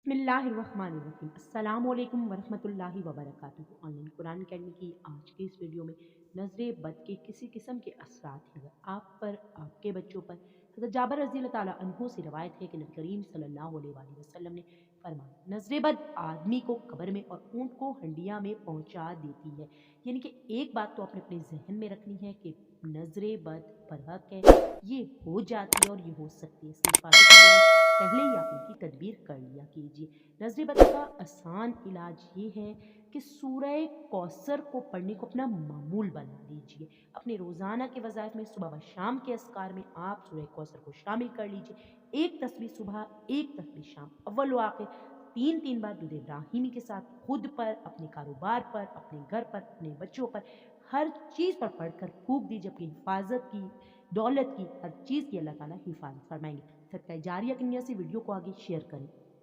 बिस्मिल्लाहिर्रहमानिर्रहीम अस्सलामुअलैकुम वरहमतुल्लाहि वबरकातुहू। ऑनलाइन कुरान अकेडमी की आज के इस वीडियो में नजर बद के किसी किस्म के असरात हैं अगर आप पर, आपके बच्चों पर। हज़रत जाबिर रज़ी अल्लाह ताला अन्हु से रवायत है कि नबी करीम सल्लल्लाहु अलैहि वसल्लम ने फरमाया, नजर बद आदमी को कब्र में और ऊंट को हंडिया में पहुंचा देती है। यानी कि एक बात तो आपने अपने जहन में रखनी है कि नजर बद बरहक है, ये हो जाती है और ये हो सकती है। इसकी हिफाजत के लिए पहले ही आप इनकी तदबीर कर लिया कीजिए। नजर बद का आसान इलाज ये है कि सूरह कौसर को पढ़ने को अपना मामूल बना लीजिए। अपने रोज़ाना के वज़ाइफ में सुबह व शाम के अस्कार में आप सूरह कौसर को शामिल कर लीजिए। एक तस्बीह सुबह, एक तस्बीह शाम, अव्वल व आखिर, तीन तीन बार दुरूद इब्राहिमी के साथ खुद पर, अपने कारोबार पर, अपने घर पर, अपने बच्चों पर, हर चीज़ पर पढ़कर फूक दीजिए। अपनी हिफाजत की, दौलत की, हर चीज़ की अल्लाह ताला हिफाजत फरमाएंगे। सदका जारिया की नियत से वीडियो को आगे शेयर करें।